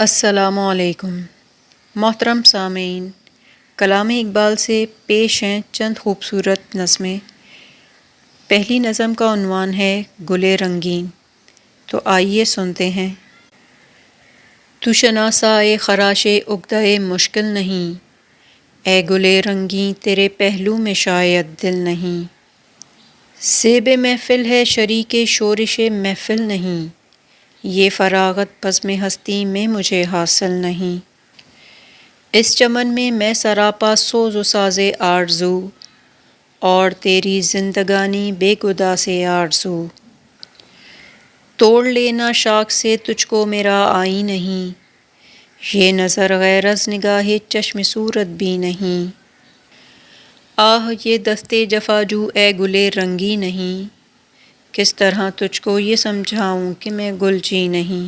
السلام علیکم محترم سامعین، کلام اقبال سے پیش ہیں چند خوبصورت نظمیں۔ پہلی نظم کا عنوان ہے گلِ رنگین، تو آئیے سنتے ہیں۔ تو شناسائے خراش عقدۂ مشکل نہیں، اے گلِ رنگین تیرے پہلو میں شاید دل نہیں۔ زیب محفل ہے شریک شورش محفل نہیں، یہ فراغت بزم ہستی میں مجھے حاصل نہیں۔ اس چمن میں سراپا سوز و ساز آرزو، اور تیری زندگانی بے گدا سے آرزو۔ توڑ لینا شاخ سے تجھ کو میرا آئی نہیں، یہ نظر غیر از نگاہ چشم صورت بھی نہیں۔ آہ یہ دستے جفا جو اے گلِ رنگی نہیں، کس طرح تجھ کو یہ سمجھاؤں کہ میں گلچی نہیں۔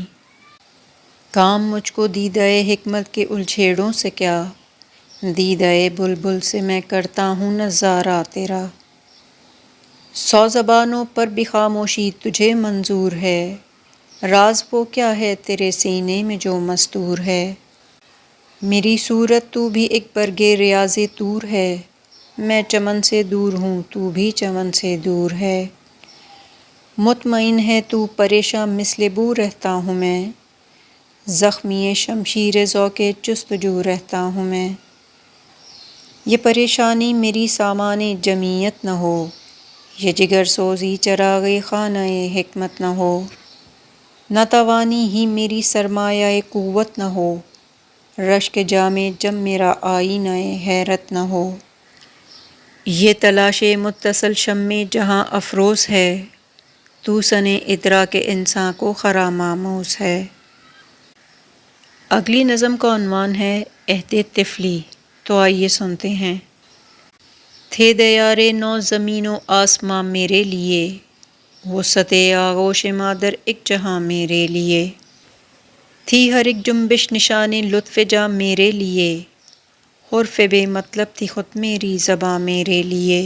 کام مجھ کو دیدۂ حکمت کے الجھیڑوں سے کیا، دیدۂ بلبل سے میں کرتا ہوں نظارہ تیرا۔ 100 زبانوں پر بھی خاموشی تجھے منظور ہے، راز وہ کیا ہے تیرے سینے میں جو مستور ہے۔ میری صورت تو بھی ایک برگ ریاض طور ہے، میں چمن سے دور ہوں تو بھی چمن سے دور ہے۔ مطمئن ہے تو پریشاں مثل بو رہتا ہوں میں، زخمی شمشیر ذوق جستجو رہتا ہوں میں۔ یہ پریشانی میری سامان جمعیت نہ ہو، یہ جگر سوزی چراغ خانہ حکمت نہ ہو۔ ناتوانی ہی میری سرمایہ قوت نہ ہو، رشک جام جم میرا آئینہ حیرت نہ ہو۔ یہ تلاش متصل شمع جہاں افروز ہے، تو سنے ادراک انسان کو خرام آموز ہے۔ اگلی نظم کا عنوان ہے عہد طفلی، تو آئیے سنتے ہیں۔ تھے دیار نو زمین و آسماں میرے لیے، وسعت آغوش مادر ایک جہاں میرے لیے۔ تھی ہر ایک جنبش نشان لطف جاں میرے لیے، حرف بے مطلب تھی خود میری زباں میرے لیے۔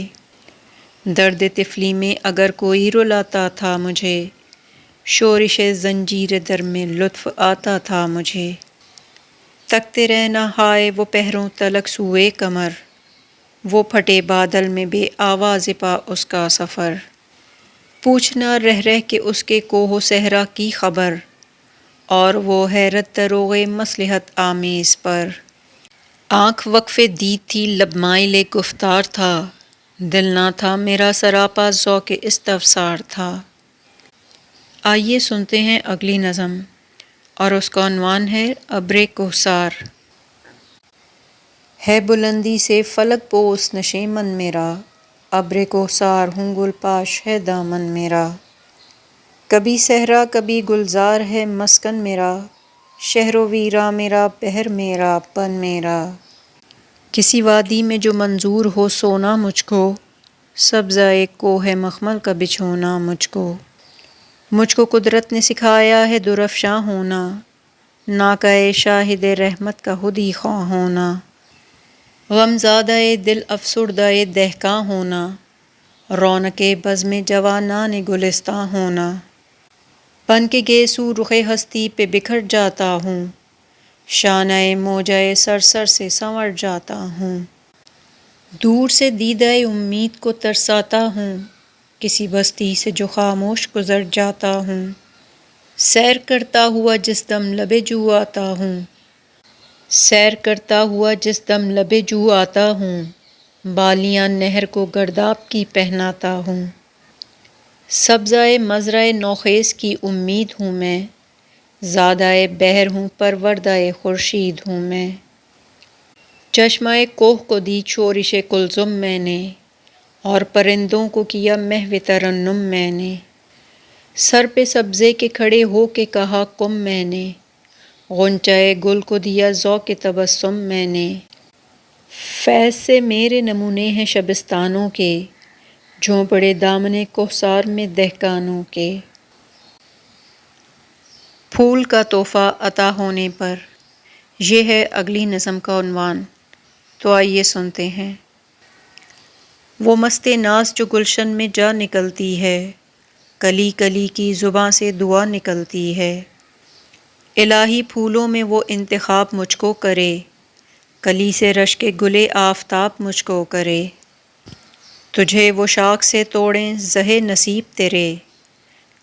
درد طفلی میں اگر کوئی رلاتا تھا مجھے، شورش زنجیر در میں لطف آتا تھا مجھے۔ تکتے رہنا ہائے وہ پہروں تلک سوئے کمر، وہ پھٹے بادل میں بے آواز پا اس کا سفر۔ پوچھنا رہ رہ کے اس کے کوہ و صحرا کی خبر، اور وہ حیرت دروغ مصلحت آمیز پر۔ آنکھ وقف دید تھی لب مائل گفتار تھا، دل نہ تھا میرا سراپا ذوق استفسار تھا۔ آئیے سنتے ہیں اگلی نظم، اور اس کا عنوان ہے ابر کوثر۔ ہے بلندی سے فلک پوش نشے من میرا، ابر کوثر ہوں گل پاش ہے دامن میرا۔ کبھی صحرا کبھی گلزار ہے مسکن میرا، شہر و ویراں میرا بحر میرا بن میرا۔ کسی وادی میں جو منظور ہو سونا مجھ کو، سبزۂ کوہ مخمل کا بچھونا مجھ کو۔ مجھ کو قدرت نے سکھایا ہے درفشاں ہونا، ناکہ شاہد رحمت کا خود ہی خواں ہونا۔ غم زادہ دل افسردہ دہقاں ہونا، رونق بزم جوانان گلستاں ہونا۔ بن کے گیسو رخ ہستی پہ بکھر جاتا ہوں، شانہ موجہ سرسر سے سنور جاتا ہوں۔ دور سے دیدہ امید کو ترساتا ہوں، کسی بستی سے جو خاموش گزر جاتا ہوں۔ سیر کرتا ہوا جس دم لب جو آتا ہوں، سیر کرتا ہوا جس دم لب جو آتا ہوں، بالیاں نہر کو گرداب کی پہناتا ہوں۔ سبزۂ مزرع نوخیز کی امید ہوں میں، زادہ بحر ہوں پروردہ خورشید ہوں میں۔ چشمہ کوہ کو دی شورش کلثم میں نے، اور پرندوں کو کیا محو ترنم میں نے۔ سر پہ سبزے کے کھڑے ہو کے کہا قم میں نے، غنچۂ گل کو دیا ذوق تبسم میں نے۔ فیض سے میرے نمونے ہیں شبستانوں کے، جھونپڑے دامن کوثر میں دہقانوں کے۔ پھول کا تحفہ عطا ہونے پر، یہ ہے اگلی نظم کا عنوان، تو آئیے سنتے ہیں۔ وہ مست ناز جو گلشن میں جا نکلتی ہے، کلی کلی کی زباں سے دعا نکلتی ہے۔ الہی پھولوں میں وہ انتخاب مجھ کو کرے، کلی سے رش کے گلے آفتاب مجھ کو کرے۔ تجھے وہ شاخ سے توڑیں زہے نصیب تیرے،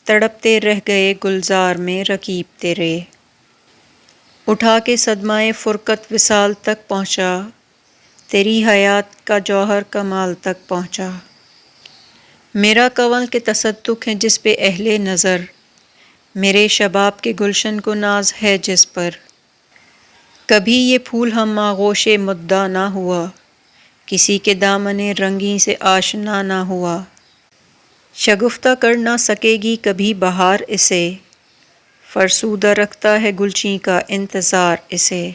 تڑپتے رہ گئے گلزار میں رقیب تیرے۔ اٹھا کے صدمۂ فرقت وصال تک پہنچا، تیری حیات کا جوہر کمال تک پہنچا۔ میرا کنول کے تصدق ہے جس پہ اہل نظر، میرے شباب کے گلشن کو ناز ہے جس پر۔ کبھی یہ پھول ہم آغوش مدعا نہ ہوا، کسی کے دامن رنگیں سے آشنا نہ ہوا۔ شگفتہ کر نہ سکے گی کبھی بہار اسے، فرسودہ رکھتا ہے گلچین کا انتظار اسے۔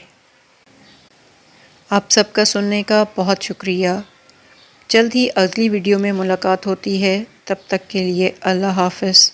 آپ سب کا سننے کا بہت شکریہ۔ جلد ہی اگلی ویڈیو میں ملاقات ہوتی ہے، تب تک کے لیے اللہ حافظ۔